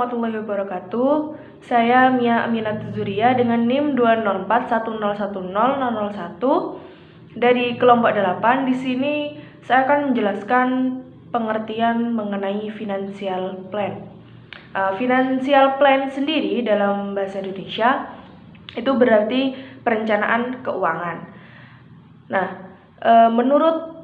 warahmatullahi wabarakatuh. Saya Mia Aminat Zuria dengan NIM 20410100001 dari kelompok 8. Di sini saya akan menjelaskan pengertian mengenai financial plan. Financial plan sendiri dalam bahasa Indonesia itu berarti perencanaan keuangan. Nah, menurut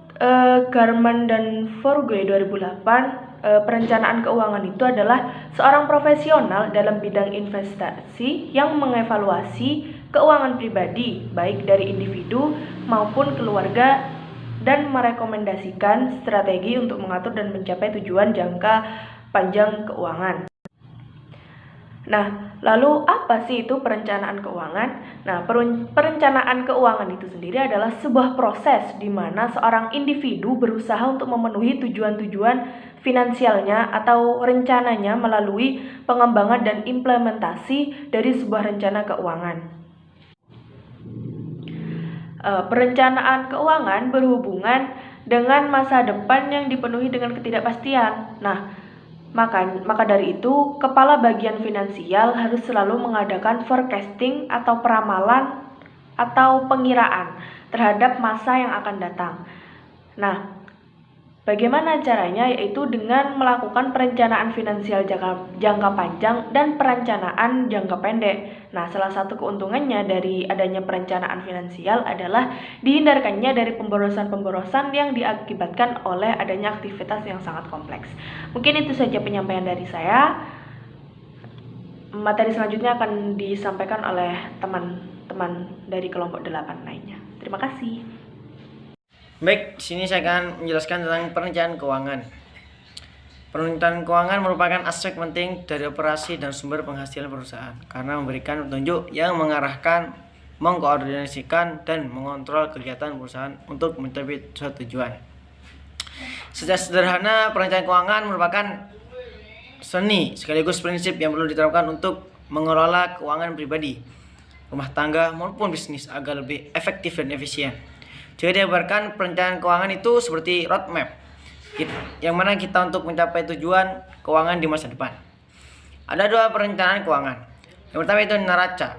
Garman dan Forgue 2008, perencanaan keuangan itu adalah seorang profesional dalam bidang investasi yang mengevaluasi keuangan pribadi baik dari individu maupun keluarga dan merekomendasikan strategi untuk mengatur dan mencapai tujuan jangka panjang keuangan. Nah, lalu apa sih itu perencanaan keuangan? Nah, perencanaan keuangan itu sendiri adalah sebuah proses di mana seorang individu berusaha untuk memenuhi tujuan-tujuan finansialnya atau rencananya melalui pengembangan dan implementasi dari sebuah rencana keuangan. Perencanaan keuangan berhubungan dengan masa depan yang dipenuhi dengan ketidakpastian. Nah, maka dari itu, kepala bagian finansial harus selalu mengadakan forecasting atau peramalan atau pengiraan terhadap masa yang akan datang. Nah, bagaimana caranya? Yaitu dengan melakukan perencanaan finansial jangka panjang dan perencanaan jangka pendek. Nah, salah satu keuntungannya dari adanya perencanaan finansial adalah dihindarkannya dari pemborosan-pemborosan yang diakibatkan oleh adanya aktivitas yang sangat kompleks. Mungkin itu saja penyampaian dari saya. Materi selanjutnya akan disampaikan oleh teman-teman dari kelompok 8 lainnya. Terima kasih. Baik, di sini saya akan menjelaskan tentang perencanaan keuangan. Perencanaan keuangan merupakan aspek penting dari operasi dan sumber penghasilan perusahaan karena memberikan petunjuk yang mengarahkan, mengkoordinasikan, dan mengontrol kegiatan perusahaan untuk mencapai suatu tujuan. Secara sederhana, perencanaan keuangan merupakan seni sekaligus prinsip yang perlu diterapkan untuk mengelola keuangan pribadi, rumah tangga, maupun bisnis agar lebih efektif dan efisien. Jika digambarkan, perencanaan keuangan itu seperti roadmap, yang mana kita untuk mencapai tujuan keuangan di masa depan. Ada dua perencanaan keuangan. Yang pertama itu neraca,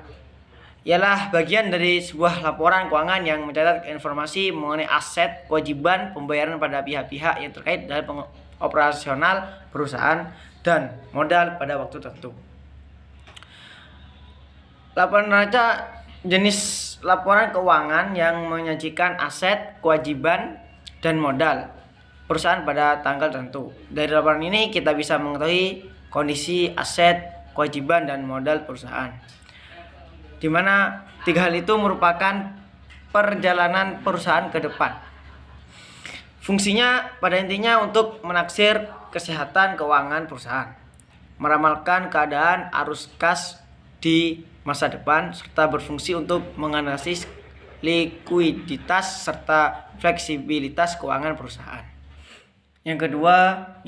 ialah bagian dari sebuah laporan keuangan yang mencatat informasi mengenai aset, kewajiban, pembayaran pada pihak-pihak yang terkait dengan operasional perusahaan dan modal pada waktu tertentu. Laporan neraca jenis laporan keuangan yang menyajikan aset, kewajiban, dan modal perusahaan pada tanggal tertentu. Dari laporan ini kita bisa mengetahui kondisi aset, kewajiban, dan modal perusahaan, di mana tiga hal itu merupakan perjalanan perusahaan ke depan. Fungsinya pada intinya untuk menaksir kesehatan keuangan perusahaan, meramalkan keadaan arus kas di masa depan, serta berfungsi untuk menganalisis likuiditas serta fleksibilitas keuangan perusahaan. Yang kedua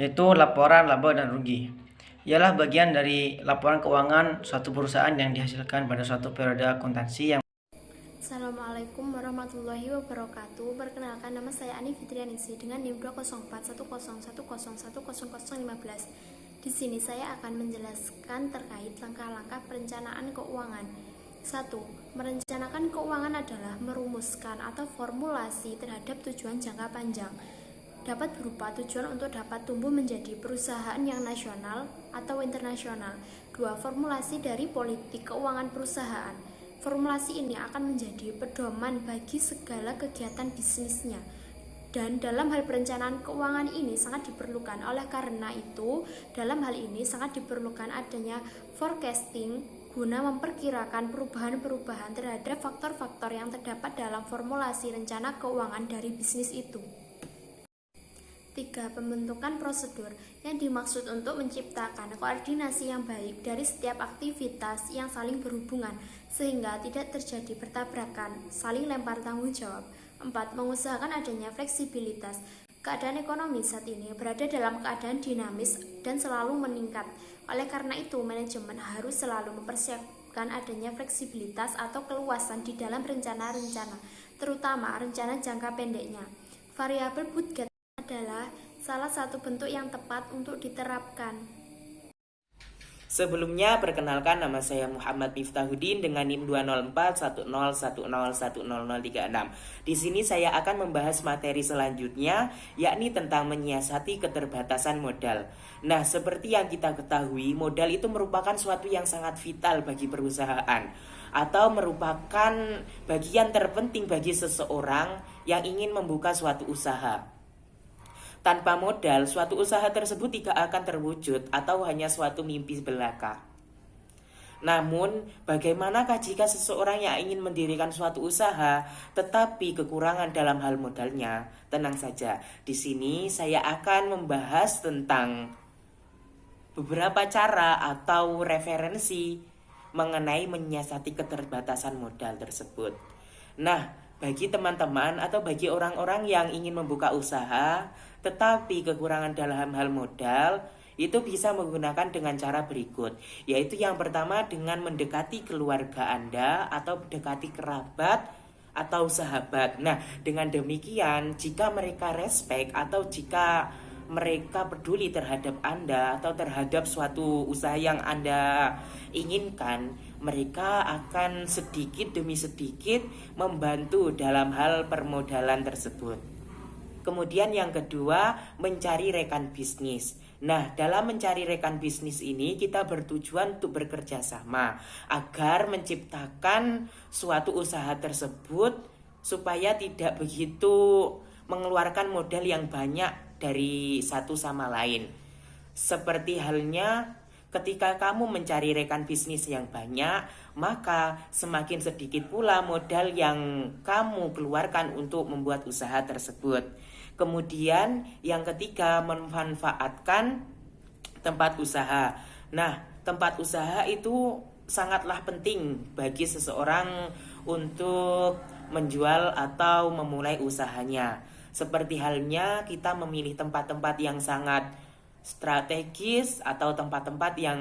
yaitu laporan laba dan rugi, ialah bagian dari laporan keuangan suatu perusahaan yang dihasilkan pada suatu periode akuntansi yang. Assalamualaikum warahmatullahi wabarakatuh. Perkenalkan, nama saya Ani Fitrianingsi dengan NIM 2041010100015. Di sini saya akan menjelaskan terkait langkah-langkah perencanaan keuangan. 1. Merencanakan keuangan adalah merumuskan atau formulasi terhadap tujuan jangka panjang. Dapat berupa tujuan untuk dapat tumbuh menjadi perusahaan yang nasional atau internasional. 2. Formulasi dari politik keuangan perusahaan. Formulasi ini akan menjadi pedoman bagi segala kegiatan bisnisnya. Dan dalam hal perencanaan keuangan ini sangat diperlukan. Oleh karena itu, dalam hal ini sangat diperlukan adanya forecasting guna memperkirakan perubahan-perubahan terhadap faktor-faktor yang terdapat dalam formulasi rencana keuangan dari bisnis itu. 3. Pembentukan prosedur yang dimaksud untuk menciptakan koordinasi yang baik dari setiap aktivitas yang saling berhubungan sehingga tidak terjadi bertabrakan, saling lempar tanggung jawab. 4. Mengusahakan adanya fleksibilitas. Keadaan ekonomi saat ini berada dalam keadaan dinamis dan selalu meningkat. Oleh karena itu, manajemen harus selalu mempersiapkan adanya fleksibilitas atau keluasan di dalam rencana-rencana, terutama rencana jangka pendeknya. Variabel budget adalah salah satu bentuk yang tepat untuk diterapkan. Sebelumnya perkenalkan, nama saya Muhammad Miftahuddin dengan NIM 20410101036. Di sini saya akan membahas materi selanjutnya, yakni tentang menyiasati keterbatasan modal. Nah, seperti yang kita ketahui, modal itu merupakan suatu yang sangat vital bagi perusahaan atau merupakan bagian terpenting bagi seseorang yang ingin membuka suatu usaha. Tanpa modal, suatu usaha tersebut tidak akan terwujud atau hanya suatu mimpi belaka. Namun, bagaimanakah jika seseorang yang ingin mendirikan suatu usaha tetapi kekurangan dalam hal modalnya? Tenang saja, di sini saya akan membahas tentang beberapa cara atau referensi mengenai menyiasati keterbatasan modal tersebut. Nah, bagi teman-teman atau bagi orang-orang yang ingin membuka usaha tetapi kekurangan dalam hal modal, itu bisa menggunakan dengan cara berikut, yaitu yang pertama dengan mendekati keluarga Anda atau mendekati kerabat atau sahabat. Nah, dengan demikian jika mereka respect atau jika mereka peduli terhadap Anda atau terhadap suatu usaha yang Anda inginkan, mereka akan sedikit demi sedikit membantu dalam hal permodalan tersebut. Kemudian yang kedua, mencari rekan bisnis. Nah, dalam mencari rekan bisnis ini kita bertujuan untuk bekerja sama agar menciptakan suatu usaha tersebut supaya tidak begitu mengeluarkan modal yang banyak dari satu sama lain. Seperti halnya ketika kamu mencari rekan bisnis yang banyak, maka semakin sedikit pula modal yang kamu keluarkan untuk membuat usaha tersebut. Kemudian yang ketiga, memanfaatkan tempat usaha. Nah, tempat usaha itu sangatlah penting bagi seseorang untuk menjual atau memulai usahanya. Seperti halnya kita memilih tempat-tempat yang sangat strategis atau tempat-tempat yang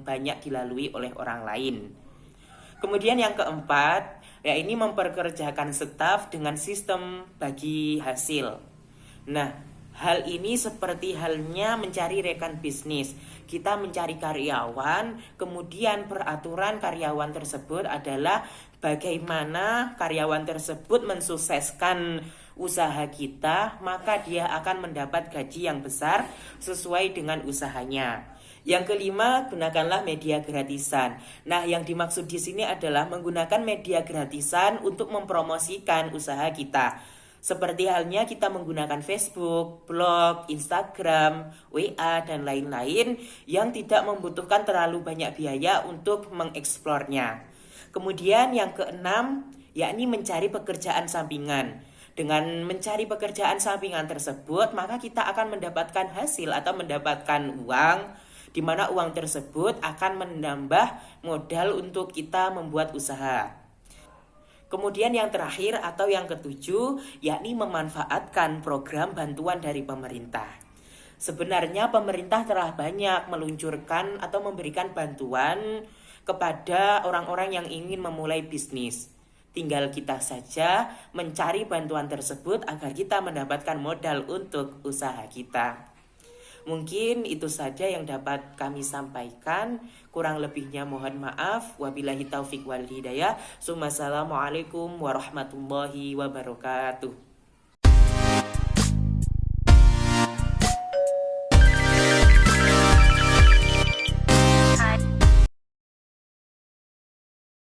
banyak dilalui oleh orang lain. Kemudian yang keempat, ini memperkerjakan staf dengan sistem bagi hasil. Nah, hal ini seperti halnya mencari rekan bisnis. Kita mencari karyawan, kemudian peraturan karyawan tersebut adalah bagaimana karyawan tersebut mensukseskan usaha kita, maka dia akan mendapat gaji yang besar sesuai dengan usahanya. Yang kelima, gunakanlah media gratisan. Nah, yang dimaksud di sini adalah menggunakan media gratisan untuk mempromosikan usaha kita. Seperti halnya kita menggunakan Facebook, blog, Instagram, WA, dan lain-lain yang tidak membutuhkan terlalu banyak biaya untuk mengeksplornya. Kemudian yang keenam, yakni mencari pekerjaan sampingan. Dengan mencari pekerjaan sampingan tersebut, maka kita akan mendapatkan hasil atau mendapatkan uang, di mana uang tersebut akan menambah modal untuk kita membuat usaha. Kemudian yang terakhir atau yang ketujuh, yakni memanfaatkan program bantuan dari pemerintah. Sebenarnya pemerintah telah banyak meluncurkan atau memberikan bantuan kepada orang-orang yang ingin memulai bisnis. Tinggal kita saja mencari bantuan tersebut agar kita mendapatkan modal untuk usaha kita. Mungkin itu saja yang dapat kami sampaikan. Kurang lebihnya mohon maaf. Wabillahi taufik wal hidayah. Assalamualaikum warahmatullahi wabarakatuh.